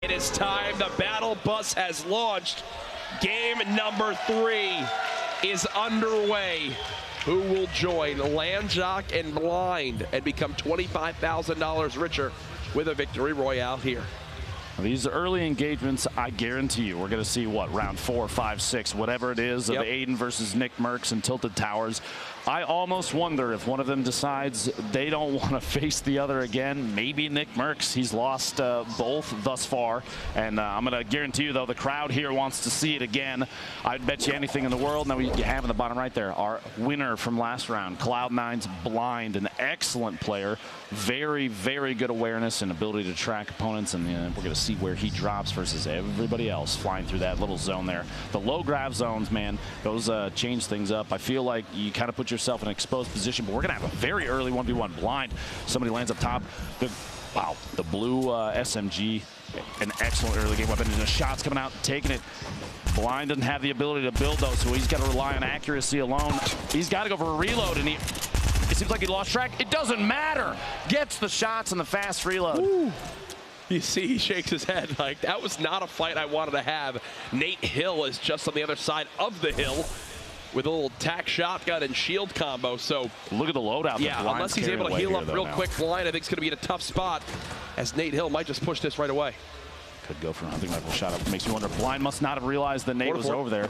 It is time. The battle bus has launched. Game number 3 is underway. Who will join Landjock and Blind and become $25,000 richer with a victory royale here? These early engagements, I guarantee you, we're going to see what, round 4, 5, 6, whatever it is, of Aiden versus Nick Mercs and Tilted Towers. I almost wonder if one of them decides they don't want to face the other again. Maybe Nick Mercs. He's lost both thus far. And I'm going to guarantee you, though, the crowd here wants to see it again. I'd bet you anything in the world. Now, you have in the bottom right there our winner from last round, Cloud9's Blind, an excellent player. Very, very good awareness and ability to track opponents. And we're going to see where he drops versus everybody else flying through that little zone there. The low grav zones, man, those change things up. I feel like you kind of put yourself in an exposed position, but we're going to have a very early 1v1 Blind. Somebody lands up top. The blue SMG, an excellent early game weapon, and the shots coming out, taking it. Blind doesn't have the ability to build those, so he's got to rely on accuracy alone. He's got to go for a reload, and it seems like he lost track. It doesn't matter. Gets the shots and the fast reload. Ooh. You see, he shakes his head like, that was not a fight I wanted to have. Nate Hill is just on the other side of the hill with a little tack shotgun and shield combo. So look at the loadout. Yeah, unless he's able to heal up real quick, Blind, I think, is going to be in a tough spot, as Nate Hill might just push this right away. Could go for a hunting rifle shot up. Makes me wonder, Blind must not have realized that Nate was over there.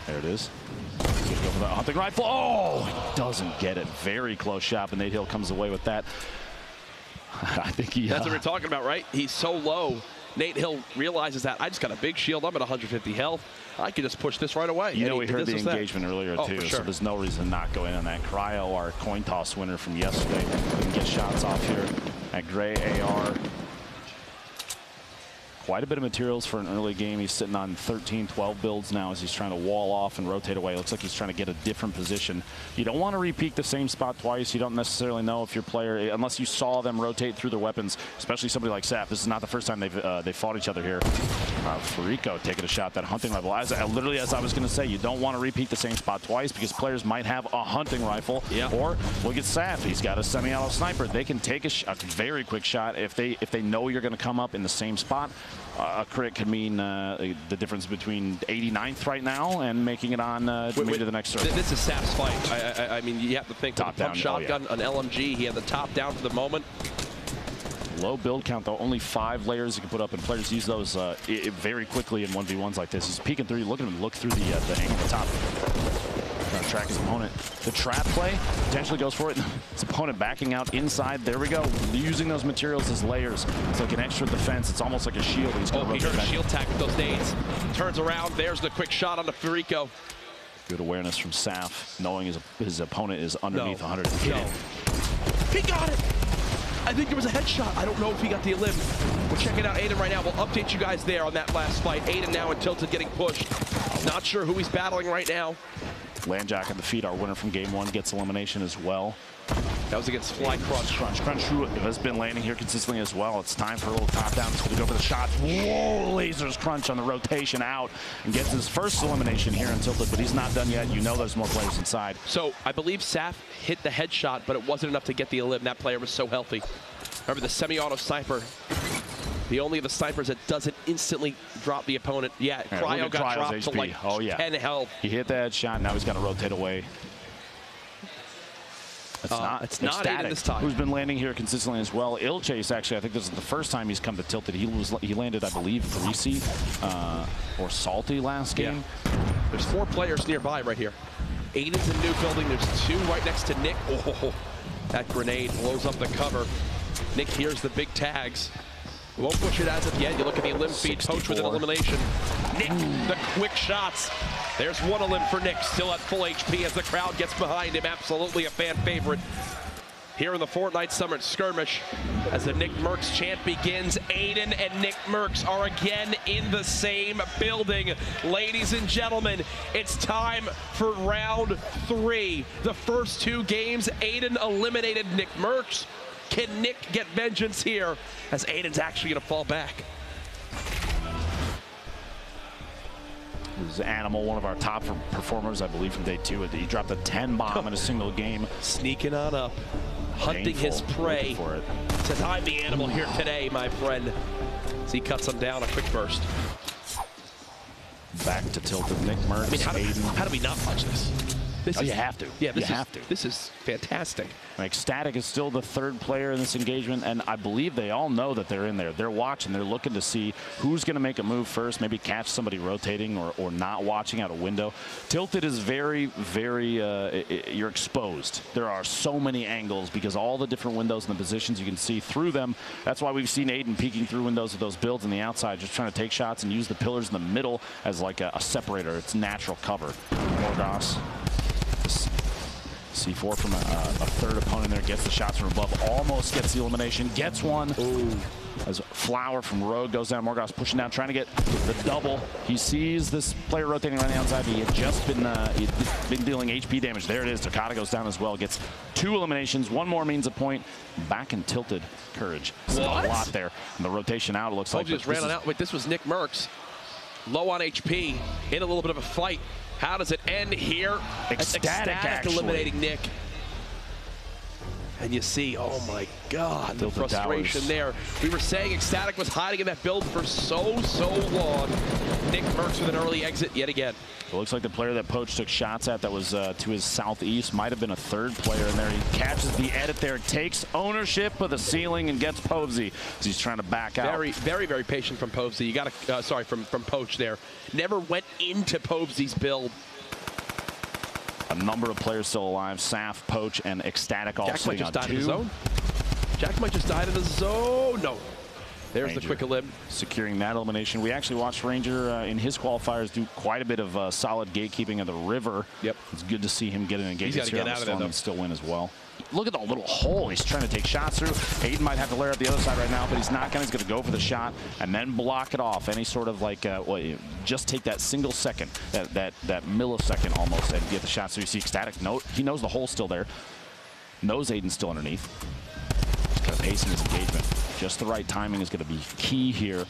There it is. Go for the hunting rifle. Oh, he doesn't get it. Very close shot, but Nate Hill comes away with that. I think he... That's what we're talking about, right? He's so low. Nate Hill realizes that I just got a big shield. I'm at 150 health. I can just push this right away. You know, we heard the engagement earlier, too, sure. So there's no reason to not go in on that. Cryo, our coin toss winner from yesterday, couldn't get shots off here. That gray AR. Quite a bit of materials for an early game. He's sitting on 13, 12 builds now as he's trying to wall off and rotate away. Looks like he's trying to get a different position. You don't want to repeat the same spot twice. You don't necessarily know if your player, unless you saw them rotate through their weapons, especially somebody like Saf. This is not the first time they've fought each other here. Furico taking a shot, that hunting rifle. Literally, as I was going to say, you don't want to repeat the same spot twice because players might have a hunting rifle. Yep. Or look at Saf. He's got a semi-auto sniper. They can take a very quick shot if they know you're going to come up in the same spot. A crit could mean the difference between 89th right now and making it on maybe to the next circle. This is Saf's fight. I mean, you have to think top down shotgun, an LMG. He had the top down for the moment. Low build count, though. Only 5 layers you can put up, and players use those very quickly in 1v1s like this. He's peeking through. You look at him look through the angle at the top. Trying to track his opponent. The trap play potentially goes for it. His opponent backing out inside. There we go. Using those materials as layers. It's like an extra defense. It's almost like a shield. He's going to he heard a shield tack with those nades. Turns around. There's the quick shot on the Furico. Good awareness from Saf, knowing his opponent is underneath 100. He got it! I think it was a headshot. I don't know if he got the elim. We're checking out Aiden right now. We'll update you guys there on that last fight. Aiden now and Tilted getting pushed. Not sure who he's battling right now. Landjock at the feet, our winner from game 1, gets elimination as well. That was against Fly Crunch. Crunch, who has been landing here consistently as well. It's time for a little top down. He's going to go for the shot. Whoa, lasers Crunch on the rotation out and gets his first elimination here in Tilted, but he's not done yet. You know there's more players inside. So I believe Saf hit the headshot, but it wasn't enough to get the elim. That player was so healthy. Remember the semi-auto sniper. The only of the snipers that doesn't instantly drop the opponent. Yeah, Cryo got dropped HP. To like 10 health. He hit the headshot. Now he's got to rotate away. It's not Aiden this time. Who's been landing here consistently as well. Illchase, actually, I think this is the first time he's come to Tilted. He landed, I believe, Greasy or Salty last game. There's 4 players nearby right here. Aiden's in new building. There's 2 right next to Nick. Oh, that grenade blows up the cover. Nick hears the big tags. Won't push it as of yet. You look at the elim feed, Poach with an elimination. Nick, the quick shots. There's 1 elim for Nick, still at full HP as the crowd gets behind him. Absolutely a fan favorite here in the Fortnite Summer Skirmish. As the Nick Mercs chant begins, Aiden and Nick Mercs are again in the same building. Ladies and gentlemen, it's time for round 3. The first 2 games, Aiden eliminated Nick Mercs. Can Nick get vengeance here as Aiden's actually going to fall back? This is Animal, one of our top performers, I believe, from day 2. He dropped a 10 bomb in a single game. Sneaking on up, hunting his prey. To time the Animal here today, my friend. So he cuts him down, a quick burst. Back to tilted Nick Merckx. I mean, how do we not watch this? You have to. Yeah, you have to. This is fantastic. Ecstatic is still the third player in this engagement, and I believe they all know that they're in there. They're watching. They're looking to see who's going to make a move first, maybe catch somebody rotating or not watching out a window. Tilted is very, very, you're exposed. There are so many angles because all the different windows and the positions you can see through them. That's why we've seen Aiden peeking through windows of those builds on the outside, just trying to take shots and use the pillars in the middle as like a separator. It's natural cover. Morgoss. C4 from a third opponent there, gets the shots from above, almost gets the elimination, gets one. Ooh. As Flower from Rogue goes down, Morgoss pushing down, trying to get the double. He sees this player rotating around the outside. He had just been dealing HP damage. There it is. Takata goes down as well, gets 2 eliminations. One more means a point. Back in tilted Courage. A lot there. And the rotation out, it looks like. Just ran out. Wait, this was Nick Merckx. Low on HP, in a little bit of a fight. How does it end here? Ecstatic eliminating Nick. And you see, oh my God, the frustration there. We were saying Ecstatic was hiding in that build for so long. Nick Merckx with an early exit yet again. It looks like the player that Poach took shots at that was to his southeast might have been a third player in there. He catches the edit there, takes ownership of the ceiling and gets Povesy as he's trying to back out. Very patient from Povesy. You got to, sorry, from Poach there. Never went into Povesy's build. A number of players still alive. Saf, Poach, and Ecstatic all sitting on 2. Jack might just died in the zone. Jack might just died in the zone. No. There's Ranger the quick elim. Securing that elimination. We actually watched Ranger in his qualifiers do quite a bit of solid gatekeeping of the river. Yep. It's good to see him get an engagement here on the Storm and still win as well. Look at the little hole he's trying to take shots through. Aiden might have to layer up the other side right now, but he's not going to. He's going to go for the shot and then block it off. Any sort of like, just take that single second, that millisecond almost, and get the shots through. You see Ecstatic, he knows the hole's still there. Knows Aiden's still underneath. Just kind of pacing his engagement. Just the right timing is going to be key here.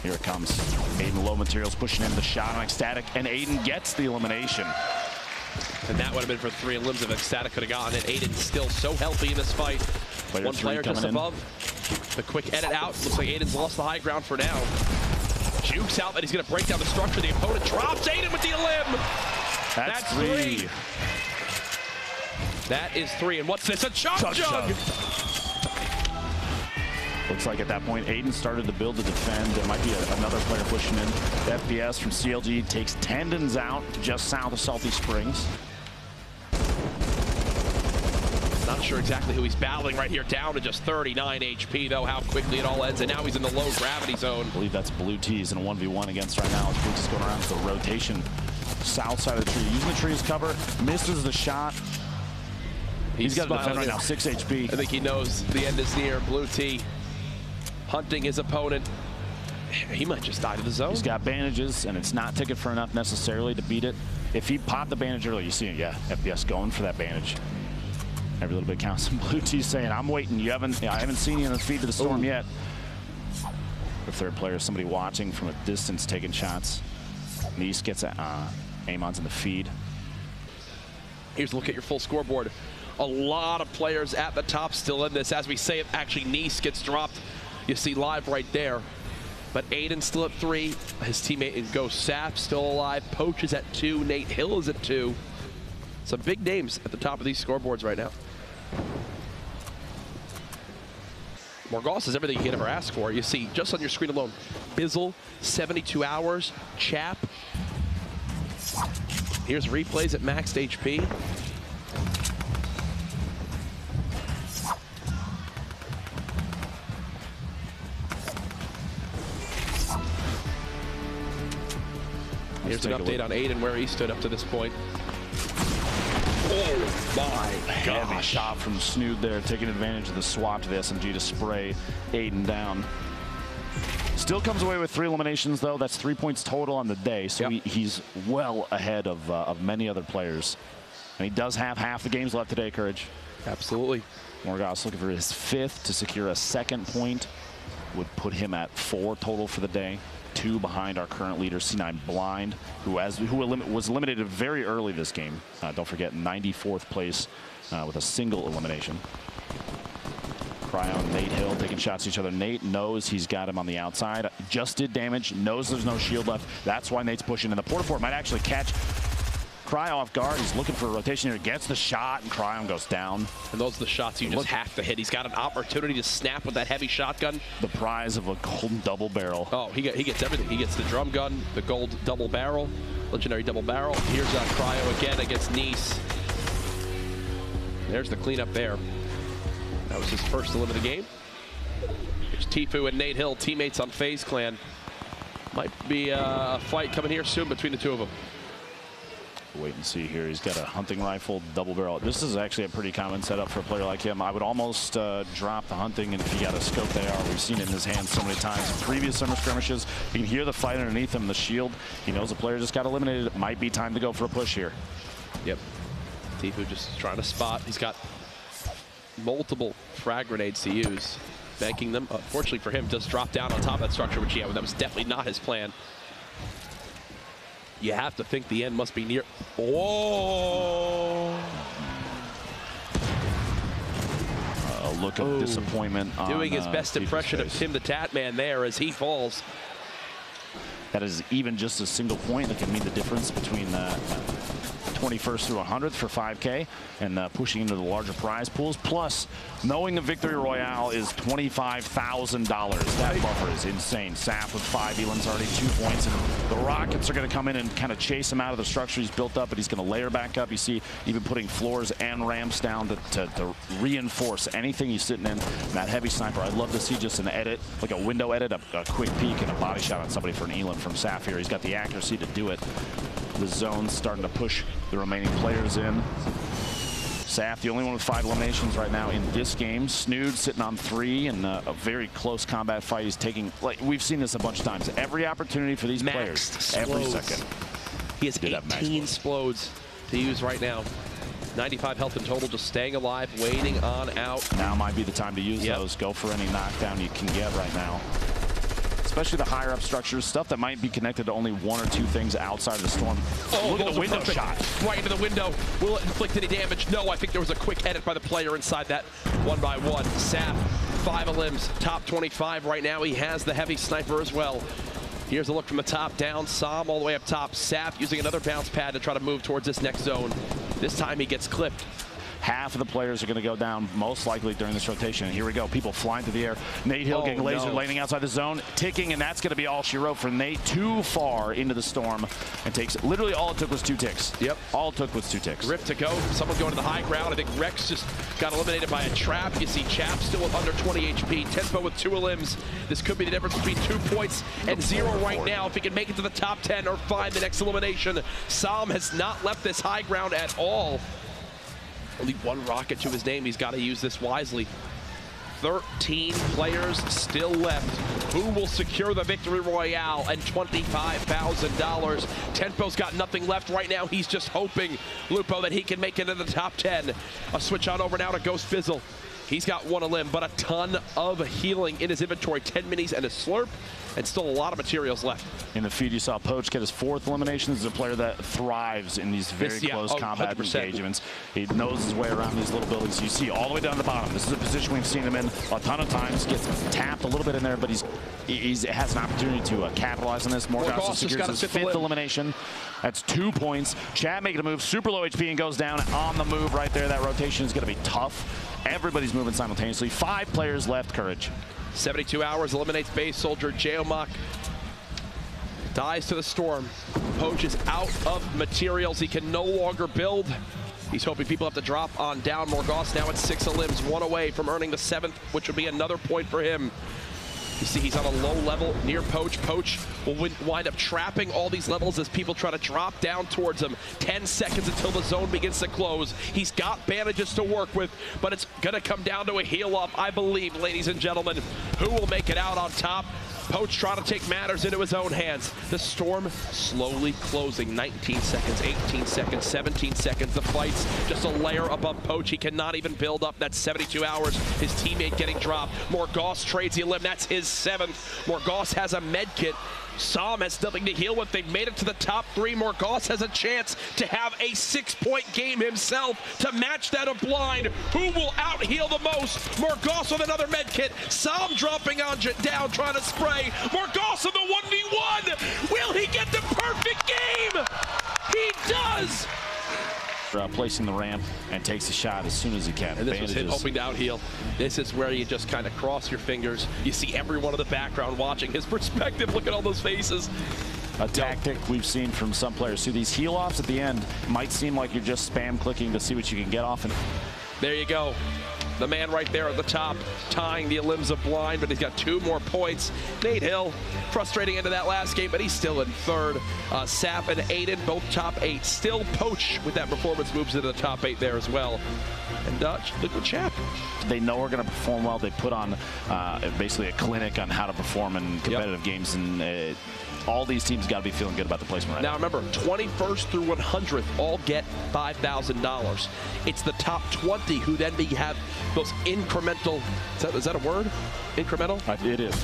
Here it comes. Aiden low materials pushing in the shot on Ecstatic, and Aiden gets the elimination. And that would have been for 3 elims if Ecstatic could have gotten it. Aiden's still so healthy in this fight. One player just above. The quick edit out. Looks like Aiden's lost the high ground for now. Jukes out, but he's going to break down the structure. The opponent drops Aiden with the elim. That's 3. That is 3. And what's this? A chug jug. Looks like at that point, Aiden started to build to defend. There might be another player pushing in. FPS from CLG takes Tendons out just south of Salty Springs. Not sure exactly who he's battling right here. Down to just 39 HP, though. How quickly it all ends. And now he's in the low gravity zone. I believe that's Blue Tees in a 1v1 against right now. Blue Tees going around to the rotation. South side of the tree. Using the tree as cover. Misses the shot. He's got to defend right now. 6 HP. I think he knows the end is near. Blue Tee hunting his opponent. He might just die to the zone. He's got bandages, and it's not ticket for enough necessarily to beat it. If he popped the bandage early, you see it, yeah, FPS going for that bandage. Every little bit counts. Blue Tee saying, I'm waiting. I haven't seen you in the feed to the Storm yet. The third player, somebody watching from a distance, taking shots. Nice gets Amon's in the feed. Here's a look at your full scoreboard. A lot of players at the top still in this. As we say it, actually, Nice gets dropped. You see live right there. But Aiden still at 3. His teammate Ghost Saf still alive. Poach is at 2. Nate Hill is at 2. Some big names at the top of these scoreboards right now. Morgoss is everything you could ever ask for. You see, just on your screen alone, Bizzle, 72 hours, Chap. Here's replays at maxed HP. Here's an update on Aiden, where he stood up to this point. Oh my gosh. Heavy shot from Snood there, taking advantage of the swap to the SMG to spray Aiden down. Still comes away with 3 eliminations, though. That's 3 points total on the day, so he's well ahead of many other players. And he does have half the games left today, Courage. Absolutely. Morgoss looking for his 5th to secure a 2nd point. Would put him at 4 total for the day. 2 behind our current leader, C9 Blind, who was eliminated very early this game. Don't forget, 94th place with a single elimination. Cryo and Nate Hill taking shots at each other. Nate knows he's got him on the outside. Just did damage, knows there's no shield left. That's why Nate's pushing. And the Port-a-Fort might actually catch Cryo off guard. He's looking for a rotation here, gets the shot, and Cryo goes down. And those are the shots you just have to hit. He's got an opportunity to snap with that heavy shotgun. The prize of a golden double barrel. Oh, he gets everything. He gets the drum gun, the gold double barrel, legendary double barrel. Here's Cryo again against Nice. There's the cleanup there. That was his first elim of the game. Here's Tfue and Nate Hill, teammates on FaZe Clan. Might be a fight coming here soon between the two of them. Wait and see here. He's got a hunting rifle, double barrel. This is actually a pretty common setup for a player like him. I would almost drop the hunting, and if you got a scope AR, we've seen it in his hands so many times in previous summer skirmishes. You can hear the fight underneath him, the shield. He knows the player just got eliminated. It might be time to go for a push here. Yep. Tfue just trying to spot. He's got multiple frag grenades to use. Banking them. Unfortunately for him, does drop down on top of that structure, which, yeah, that was definitely not his plan. You have to think the end must be near. Whoa! A look of disappointment on doing his best impression face. of Tim the Tatman there as he falls. That is even just a single point that can mean the difference between 21st through 100th for 5K and pushing into the larger prize pools. Plus, knowing the Victory Royale is $25,000. That buffer is insane. Saf with 5 elims, already 2 points, and the Rockets are going to come in and kind of chase him out of the structure he's built up, but he's going to layer back up. You see even putting floors and ramps down to reinforce anything he's sitting in. That heavy sniper, I'd love to see just an edit, like a window edit, a quick peek and a body shot on somebody for an elim from Saf here. He's got the accuracy to do it. The zone's starting to push the remaining players in. Saf, the only one with 5 eliminations right now in this game. Snood sitting on 3 and a very close combat fight. He's taking, like we've seen this a bunch of times, every opportunity for these players, every second. He has 18 splodes to use right now. 95 health in total, just staying alive, waiting on out. Now might be the time to use those. Go for any knockdown you can get right now. Especially the higher up structures, stuff that might be connected to only 1 or 2 things outside of the storm. Oh, look at the window shot. Right into the window. Will it inflict any damage? No, I think there was a quick edit by the player inside that 1x1. Saf, 5 elims, top 25 right now. He has the heavy sniper as well. Here's a look from the top down. Sam all the way up top. Saf using another bounce pad to try to move towards this next zone. This time he gets clipped. Half of the players are going to go down, most likely during this rotation. And here we go, people flying through the air. Nate Hill getting laser, landing outside the zone, ticking, and that's going to be all she wrote for Nate. Too far into the storm, and takes literally all it took was 2 ticks. Yep. All it took was 2 ticks. Rip to go. Someone going to the high ground. I think Rex just got eliminated by a trap. You see Chap still with under 20 HP. Tempo with 2 elims. This could be the difference between 2 points and 0 right now. If he can make it to the top 10 or find the next elimination. Sam has not left this high ground at all. Only 1 rocket to his name. He's got to use this wisely. 13 players still left. Who will secure the Victory Royale and $25,000? Tempo's got nothing left right now. He's just hoping, Lupo, that he can make it into the top 10. A switch on over now to Ghost Fizzle. He's got 1 elim, but a ton of healing in his inventory. 10 minis and a slurp, and still a lot of materials left. In the feed, you saw Poach get his 4th elimination. This is a player that thrives in these very close combat 100%. Engagements. He knows his way around these little buildings. You see all the way down to the bottom. This is a position we've seen him in a ton of times. Gets tapped a little bit in there, but he has an opportunity to capitalize on this. Morgoth secures his 5th elimination. That's 2 points. Chad making a move, super low HP, and goes down on the move right there. That rotation is going to be tough. Everybody's moving simultaneously. 5 players left, Courage. 72 hours, eliminates base soldier. Geomach dies to the storm. Poach is out of materials. He can no longer build. He's hoping people have to drop on down. Morgoth now at 6 elims, 1 away from earning the 7th, which would be another point for him. You see he's on a low level near Poach. Poach will wind up trapping all these levels as people try to drop down towards him. 10 seconds until the zone begins to close. He's got bandages to work with, but it's going to come down to a heal up, I believe, ladies and gentlemen. Who will make it out on top? Poach trying to take matters into his own hands. The storm slowly closing. 19 seconds, 18 seconds, 17 seconds. The fight's just a layer above Poach. He cannot even build up. That's 72 hours. His teammate getting dropped. Morgoth trades the elim. That's his 7th. Morgoth has a med kit. Sam has nothing to heal with. They've made it to the top 3. Morgause has a chance to have a 6-point game himself to match that of Blind. Who will out-heal the most? Morgause with another med kit. Sam dropping on down, trying to spray. Morgause in the 1v1. Will he get the perfect game? He does. Placing the ramp and takes a shot as soon as he can. And this was him hoping to out-heal. This is where you just kind of cross your fingers. You see everyone in the background watching his perspective. Look at all those faces. A tactic we've seen from some players. So these heal-offs at the end might seem like you're just spam clicking to see what you can get off. And there you go. The man right there at the top, tying the limbs of Blind, but he's got 2 more points. Nate Hill, frustrating into that last game, but he's still in 3rd. Sap and Aiden, both top 8. Still Poach with that performance moves into the top 8 there as well. And Liquid Champ. They know we're going to perform well. They put on basically a clinic on how to perform in competitive games, and all these teams got to be feeling good about the placement right now. Now remember, 21st through 100th all get $5,000. It's the top 20 who then have those incremental, is that a word? Incremental? It is.